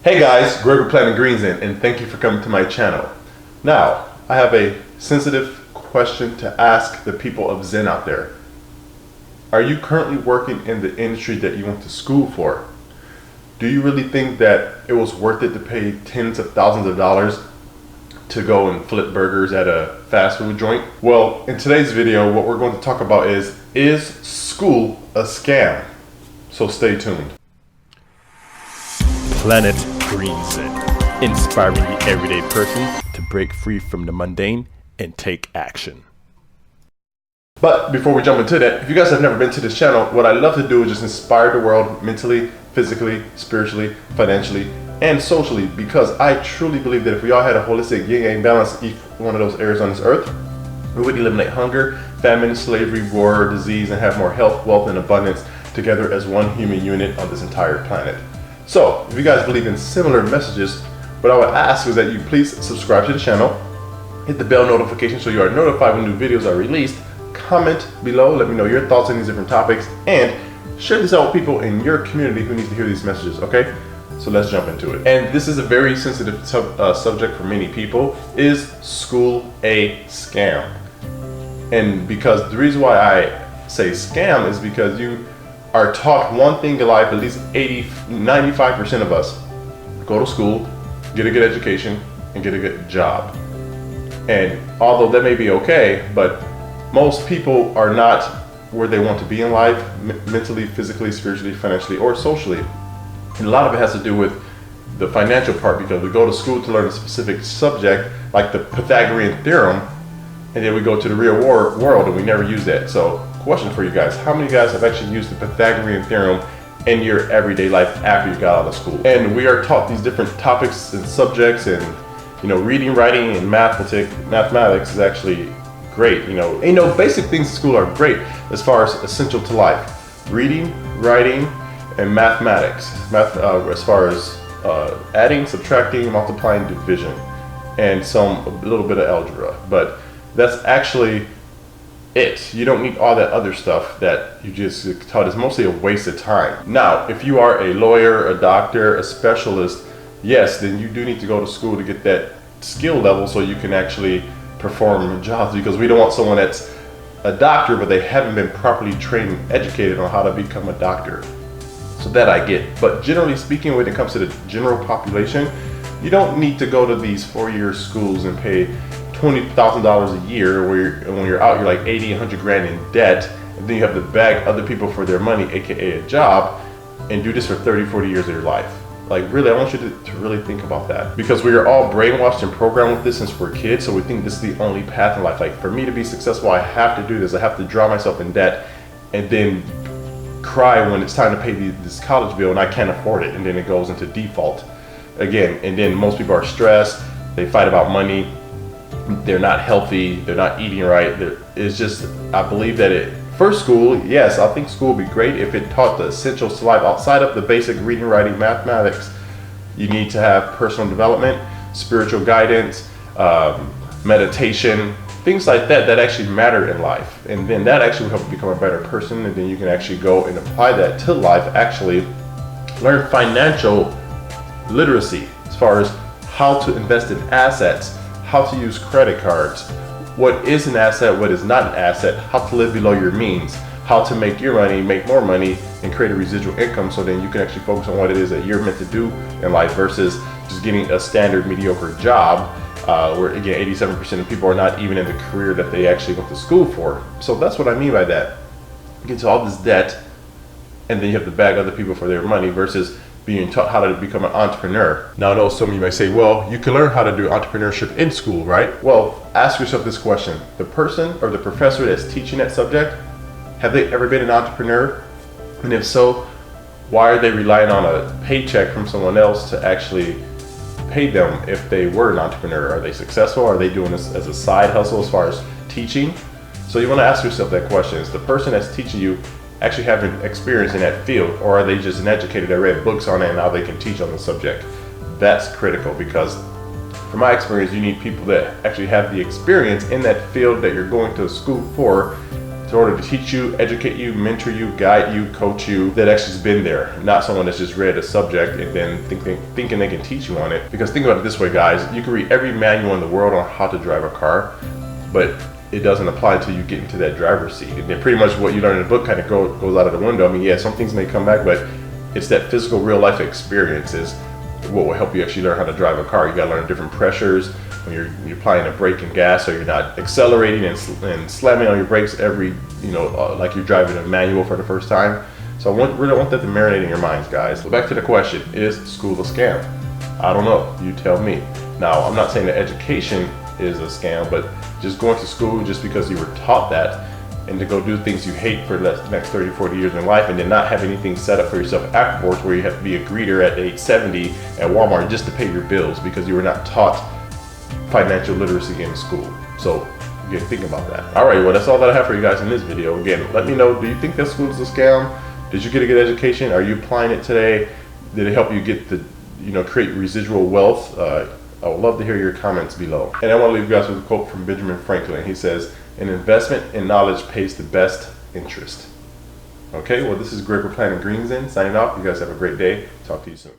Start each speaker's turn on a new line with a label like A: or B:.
A: Hey guys, Greg with Planet Greens and thank you for coming to my channel. Now, I have a sensitive question to ask the people of Zen out there. Are you currently working in the industry that you went to school for? Do you really think that it was worth it to pay tens of thousands of dollars to go and flip burgers at a fast food joint? Well, in today's video, what we're going to talk about is school a scam? So stay tuned.
B: Planet Greens, inspiring the everyday person to break free from the mundane and take action.
A: But before we jump into that, if you guys have never been to this channel, what I love to do is just inspire the world mentally, physically, spiritually, financially, and socially, because I truly believe that if we all had a holistic yin-yang balance in each one of those areas on this earth, we would eliminate hunger, famine, slavery, war, disease, and have more health, wealth, and abundance together as one human unit on this entire planet. So, if you guys believe in similar messages, what I would ask is that you please subscribe to the channel, hit the bell notification so you are notified when new videos are released, comment below, let me know your thoughts on these different topics, and share this out with people in your community who need to hear these messages, okay? So let's jump into it. And this is a very sensitive subject for many people. Is school a scam? And because the reason why I say scam is because you are taught one thing in life, at least 95% of us go to school, get a good education, and get a good job. And although that may be okay, but most people are not where they want to be in life, mentally, physically, spiritually, financially, or socially. And a lot of it has to do with the financial part, because we go to school to learn a specific subject, like the Pythagorean theorem, and then we go to the real world and we never use that. So, question for you guys: how many of you guys have actually used the Pythagorean theorem in your everyday life after you got out of school? And we are taught these different topics and subjects, and reading, writing, and mathematics is actually great. Basic things in school are great as far as essential to life: reading, writing, and mathematics. As far as adding, subtracting, multiplying, division, and a little bit of algebra. But that's actually it. You don't need all that other stuff that you just taught. It's mostly a waste of time. Now, if you are a lawyer, a doctor, a specialist, yes, then you do need to go to school to get that skill level so you can actually perform jobs, because we don't want someone that's a doctor but they haven't been properly trained and educated on how to become a doctor. So that I get. But generally speaking, when it comes to the general population, you don't need to go to these four-year schools and pay $20,000 a year when you're out, you're like 80, 100 grand in debt, and then you have to beg other people for their money, aka a job, and do this for 30, 40 years of your life. Like, really, I want you to really think about that, because we are all brainwashed and programmed with this since we're kids, so we think this is the only path in life. Like, for me to be successful, I have to do this. I have to drown myself in debt and then cry when it's time to pay this college bill and I can't afford it, and then it goes into default again. And then most people are stressed, they fight about money, they're not healthy, they're not eating right. It's just, I believe that for school, yes, I think school would be great if it taught the essentials to life outside of the basic reading, writing, mathematics. You need to have personal development, spiritual guidance, meditation, things like that actually matter in life. And then that actually will help you become a better person, and then you can actually go and apply that to life, actually learn financial literacy as far as how to invest in assets, how to use credit cards, what is an asset, what is not an asset, how to live below your means, how to make your money, make more money, and create a residual income, so then you can actually focus on what it is that you're meant to do in life versus just getting a standard mediocre job, where again 87% of people are not even in the career that they actually went to school for. So that's what I mean by that. You get to all this debt, and then you have to beg other people for their money versus being taught how to become an entrepreneur. Now I know some of you may say, well, you can learn how to do entrepreneurship in school, right? Well, ask yourself this question: the person or the professor that's teaching that subject, have they ever been an entrepreneur? And if so, why are they relying on a paycheck from someone else to actually pay them if they were an entrepreneur? Are they successful? Are they doing this as a side hustle as far as teaching? So you want to ask yourself that question: is the person that's teaching you actually having experience in that field, or are they just an educator that read books on it and now they can teach on the subject? That's critical, because from my experience, you need people that actually have the experience in that field that you're going to school for in order to teach you, educate you, mentor you, guide you, coach you, that actually has been there, not someone that's just read a subject and then thinking they can teach you on it. Because think about it this way, guys, you can read every manual in the world on how to drive a car, but it doesn't apply until you get into that driver's seat. And then pretty much what you learn in the book kind of goes out of the window. I mean, yeah, some things may come back, but it's that physical real life experience is what will help you actually learn how to drive a car. You gotta learn different pressures when you're applying a brake and gas, so you're not accelerating and slamming on your brakes every, like you're driving a manual for the first time. So I really want that to marinate in your minds, guys. So back to the question, is school a scam? I don't know, you tell me. Now, I'm not saying that education is a scam, but just going to school just because you were taught that and to go do things you hate for the next 30, 40 years in life and then not have anything set up for yourself afterwards where you have to be a greeter at age 70 at Walmart just to pay your bills because you were not taught financial literacy in school. So again, think about that. Alright, well, that's all that I have for you guys in this video. Again, let me know, do you think that school is a scam? Did you get a good education? Are you applying it today? Did it help you get the, create residual wealth? I would love to hear your comments below. And I want to leave you guys with a quote from Benjamin Franklin. He says, "An investment in knowledge pays the best interest." Okay, well, this is Greg with Planet Greens In, signing off. You guys have a great day. Talk to you soon.